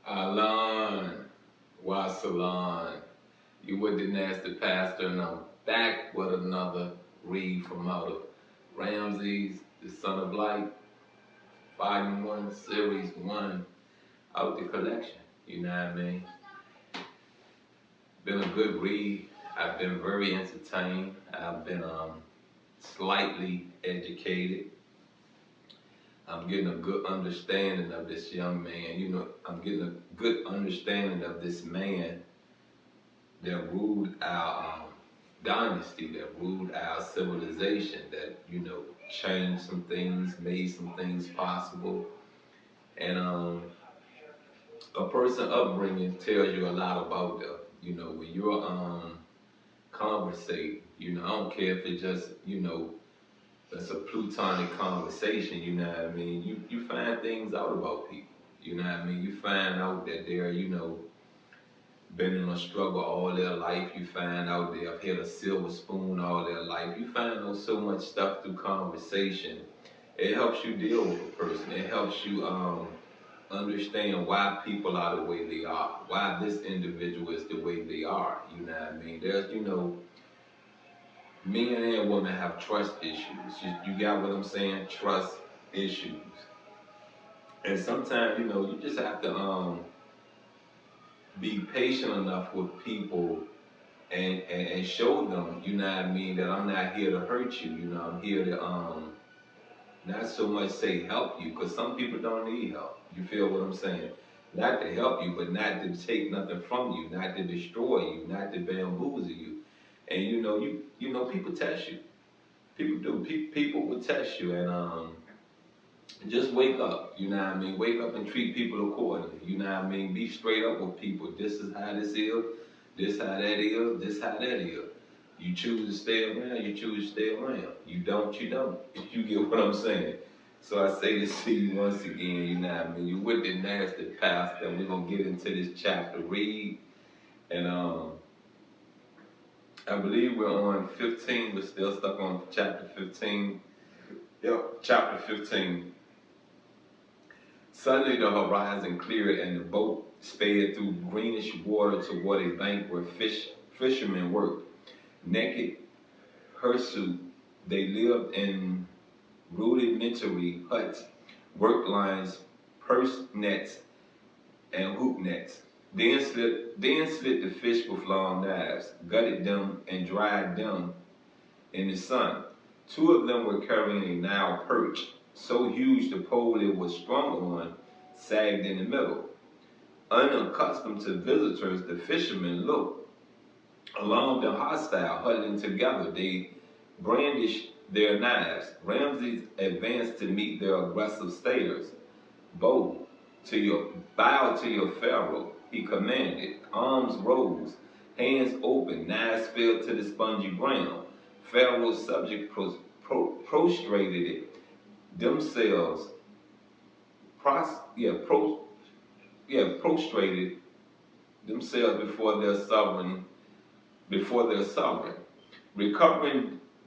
Alan, Wasalan, you with the nasty pastor, and I'm back with another read from out of Ramses, the Son of Light, Volume 1, Series 1, out the collection. You know what I mean? Been a good read. I've been very entertained. I've been slightly educated. I'm getting a good understanding of this young man. You know, I'm getting a good understanding of this man that ruled our dynasty, that ruled our civilization, that, you know, changed some things, made some things possible. And a person upbringing tells you a lot about them. You know, when you're conversating, you know, I don't care if it's just, you know, it's a plutonic conversation, you know what I mean? You find things out about people, you know what I mean? You find out that they're, you know, been in a struggle all their life. You find out they've had a silver spoon all their life. You find out so much stuff through conversation. It helps you deal with a person. It helps you understand why people are the way they are, why this individual is the way they are. You know what I mean? There's, you know, men and women have trust issues. You got what I'm saying? Trust issues. And sometimes, you know, you just have to be patient enough with people and show them, you know what I mean, that I'm not here to hurt you. You know, I'm here to not so much say help you, because some people don't need help. You feel what I'm saying? Not to help you, but not to take nothing from you, not to destroy you, not to bamboozle you. And you know, people test you. People do. People will test you, and just wake up. You know what I mean? Wake up and treat people accordingly. You know what I mean? Be straight up with people. This is how this is. This how that is. This how that is. You choose to stay around. You choose to stay around. You don't. You don't. You get what I'm saying? So I say this to you once again. You know what I mean? You with the nasty pastor. We're gonna get into this chapter read, and I believe we're on 15. We're still stuck on chapter 15. Yep, chapter 15. Suddenly the horizon cleared and the boat sped through greenish water toward a bank where fishermen worked. Naked, hirsute, they lived in rudimentary huts, work lines, purse nets, and hoop nets. Then slit the fish with long knives, gutted them, and dried them in the sun. Two of them were carrying a Nile perch, so huge the pole it was strung on sagged in the middle. Unaccustomed to visitors, the fishermen looked. Alarmed and hostile, huddling together, they brandished their knives. Ramses advanced to meet their aggressive stares. Bow to your pharaoh, he commanded. Arms rose, hands open, knives fell to the spongy ground. Pharaoh's subject prostrated themselves, prostrated themselves before their sovereign.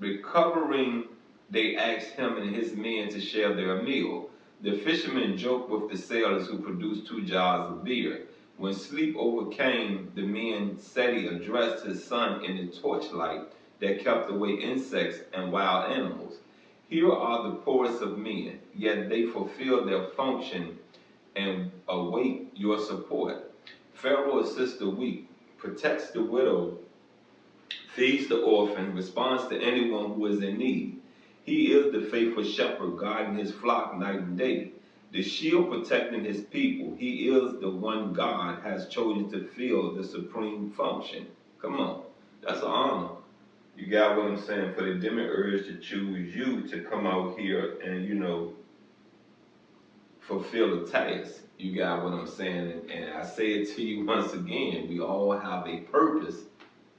Recovering, they asked him and his men to share their meal. The fishermen joked with the sailors who produced 2 jars of beer. When sleep overcame the men, Seti addressed his son in the torchlight that kept away insects and wild animals. Here are the poorest of men, yet they fulfill their function and await your support. Pharaoh assists the weak, protects the widow, feeds the orphan, responds to anyone who is in need. He is the faithful shepherd guarding his flock night and day, the shield protecting his people. He is the one God has chosen to fill the supreme function. Come on, that's an honor. You got what I'm saying? For the demiurge to choose you to come out here and, you know, fulfill a task. You got what I'm saying? And I say it to you once again. We all have a purpose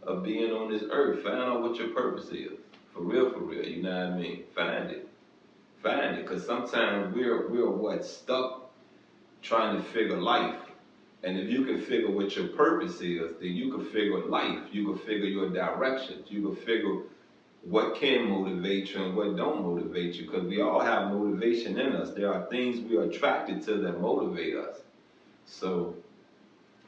of being on this earth. Find out what your purpose is. For real, you know what I mean? Find it. Find it. Because sometimes we're what? Stuck trying to figure life. And if you can figure what your purpose is, then you can figure life. You can figure your directions. You can figure what can motivate you and what don't motivate you. Because we all have motivation in us. There are things we are attracted to that motivate us. So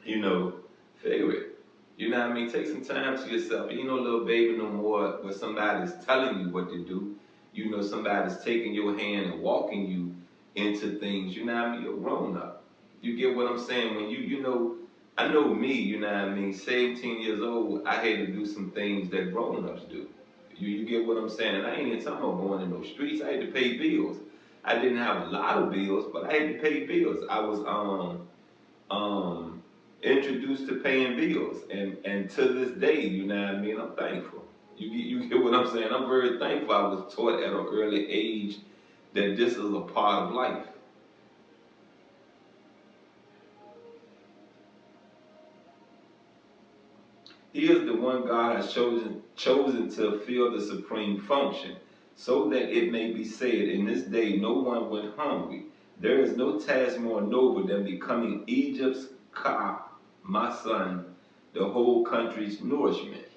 you know, figure it. You know what I mean? Take some time to yourself. You know, little baby, no more where somebody's telling you what to do. You know, somebody's taking your hand and walking you into things. You know what I mean? You're grown up. You get what I'm saying? When you know, I know me, you know what I mean? 17 years old, I had to do some things that grown ups do. You get what I'm saying? And I ain't even talking about going in those streets. I had to pay bills. I didn't have a lot of bills, but I had to pay bills. I was um, introduced to paying bills, and to this day, you know what I mean. I'm thankful. You get what I'm saying. I'm very thankful. I was taught at an early age that this is a part of life. He is the one God has chosen to fill the supreme function, so that it may be said, in this day no one went hungry. There is no task more noble than becoming Egypt's Ka, my son, the whole country's nourishment.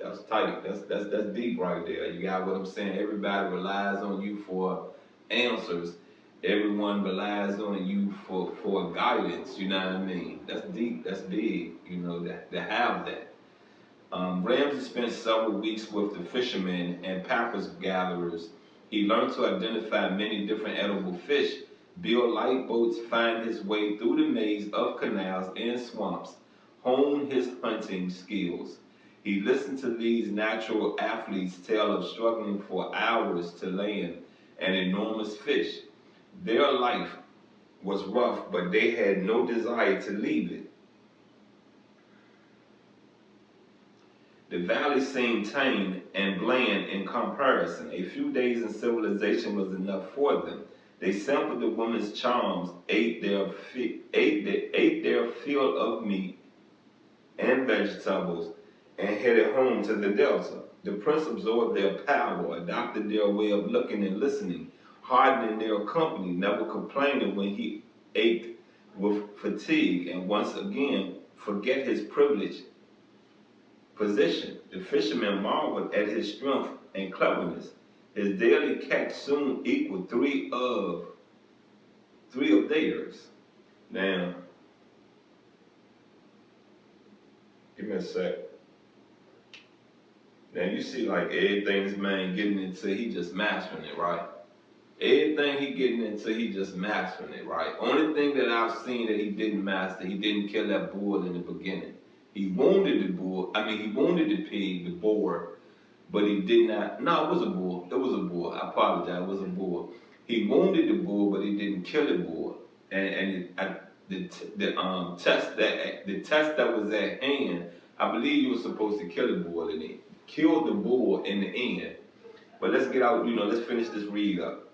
That's tight. That's deep right there. You got what I'm saying? Everybody relies on you for answers. Everyone relies on you for guidance. You know what I mean? That's deep. That's big. You know that to have that. Ramses spent several weeks with the fishermen and papyrus gatherers. He learned to identify many different edible fish, build light boats, find his way through the maze of canals and swamps, hone his hunting skills. He listened to these natural athletes tell of struggling for hours to land an enormous fish. Their life was rough, but they had no desire to leave it. The valley seemed tame and bland in comparison. A few days in civilization was enough for them. They sampled the woman's charms, ate their fill of meat and vegetables, and headed home to the delta. The prince absorbed their power, adopted their way of looking and listening, hardened in their company, never complaining when he ached with fatigue, and once again forget his privilege position. The fisherman marveled at his strength and cleverness. His daily catch soon equaled three of theirs. Now, give me a sec. Now you see like everything's man getting into, he just mastering it, right? Everything he getting into, he just mastering it, right? Only thing that I've seen that he didn't master, he didn't kill that bull in the beginning. He wounded the bull, he wounded the pig, the boar, but he did not. No, it was a bull. It was a bull. I apologize. It was a bull. He wounded the bull, but he didn't kill the bull. The test that was at hand, I believe you were supposed to kill the bull, and he killed the bull in the end. But let's get out. Let's finish this read up.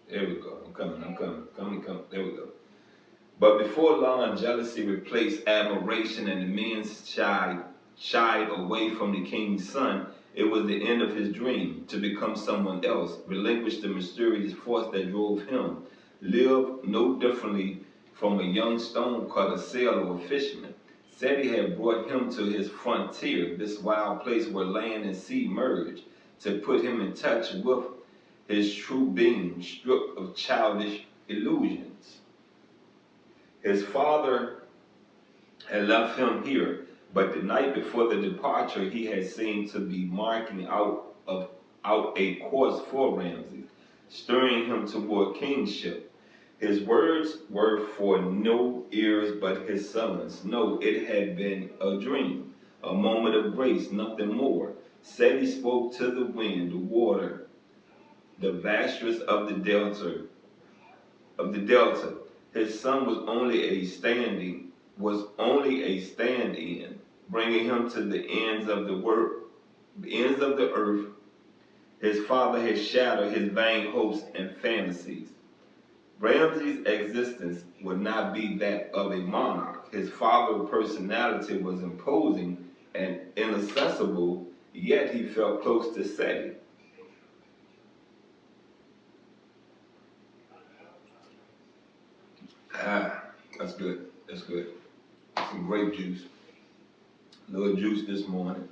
There we go. I'm coming. I'm coming. Coming. There we go. But before long, jealousy replaced admiration, and the men shied away from the king's son. It was the end of his dream to become someone else, relinquish the mysterious force that drove him, live no differently from a young stone-cutter, sailor, or fisherman. Seti had brought him to his frontier, this wild place where land and sea merge, to put him in touch with his true being, stripped of childish illusions. His father had left him here, but the night before the departure, he had seemed to be marking out a course for Ramses, stirring him toward kingship. His words were for no ears but his son's. No, it had been a dream, a moment of grace, nothing more. Seti spoke to the wind, the water, the vastness of the delta. His son was only a stand-in, bringing him to the ends of the earth. His father had shattered his vain hopes and fantasies. Ramses' existence would not be that of a monarch. His father's personality was imposing and inaccessible, yet he felt close to Seti. Ah, that's good. That's good. Some grape juice. A little juice this morning.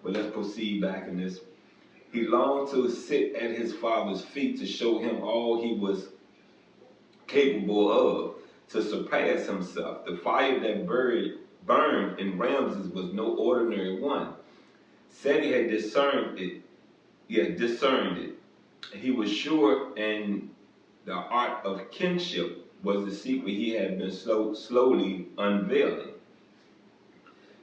But let's proceed back in this. He longed to sit at his father's feet to show him all he was capable of, to surpass himself. The fire that burned in Ramses was no ordinary one. Seti had discerned it. He was sure, and the art of kinship was the secret he had been slowly unveiling.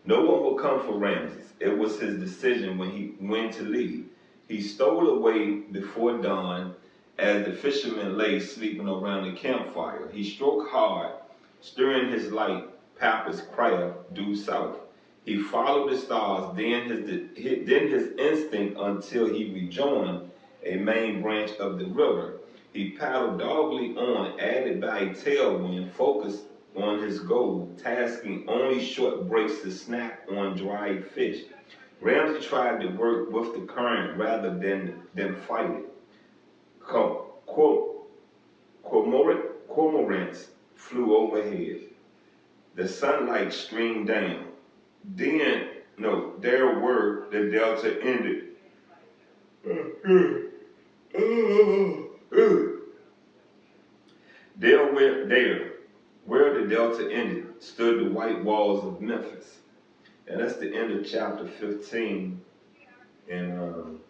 No one would come for Ramses. It was his decision when to leave. He stole away before dawn as the fishermen lay sleeping around the campfire. He stroked hard, stirring his light papa's craft due south. He followed the stars, then his instinct until he rejoined a main branch of the river. He paddled doggedly on, added by a tailwind, focused on his goal, tasking only short breaks to snack on dried fish. Ramsey tried to work with the current rather than fight it. Cormorants flew overhead. The sunlight streamed down. There were the delta ended. Where the delta ended, stood the white walls of Memphis. And that's the end of chapter 15. And,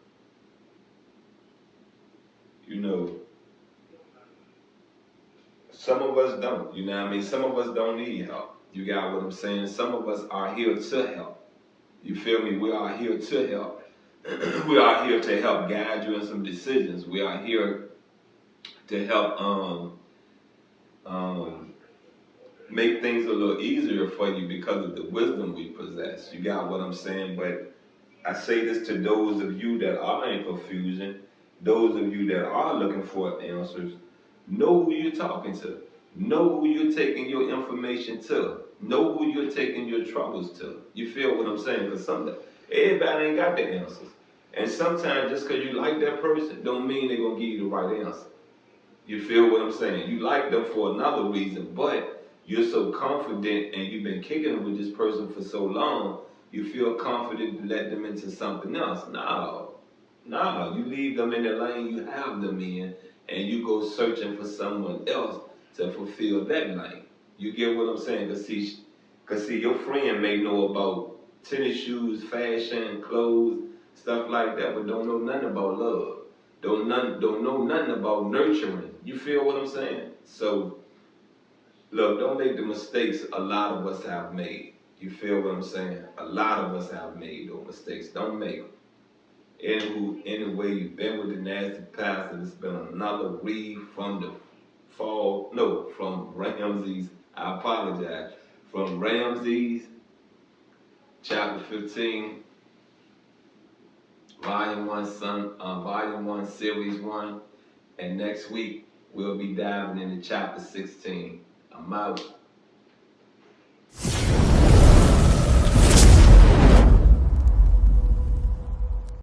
some of us don't, you know what I mean? Some of us don't need help. You got what I'm saying? Some of us are here to help. You feel me? We are here to help. We are here to help guide you in some decisions. We are here to help make things a little easier for you because of the wisdom we possess. You got what I'm saying? But I say this to those of you that are in confusion, those of you that are looking for answers. Know who you're talking to. Know who you're taking your information to. Know who you're taking your troubles to. You feel what I'm saying? Because everybody ain't got the answers. And sometimes just because you like that person don't mean they're going to give you the right answer. You feel what I'm saying? You like them for another reason, but you're so confident and you've been kicking it with this person for so long, you feel confident to let them into something else. No, you leave them in the lane you have them in, and you go searching for someone else to fulfill that lane. You get what I'm saying? Cause see, your friend may know about tennis shoes, fashion, clothes, stuff like that, but don't know nothing about love. Don't know nothing about nurturing. You feel what I'm saying? So, look, don't make the mistakes a lot of us have made. You feel what I'm saying? A lot of us have made those mistakes. Don't make them. Anyway, you've been with the nasty pastor. It's been another read from from Ramses. I apologize. From Ramses, chapter 15, volume 1, series 1. And next week, we'll be diving into chapter 16. I'm out.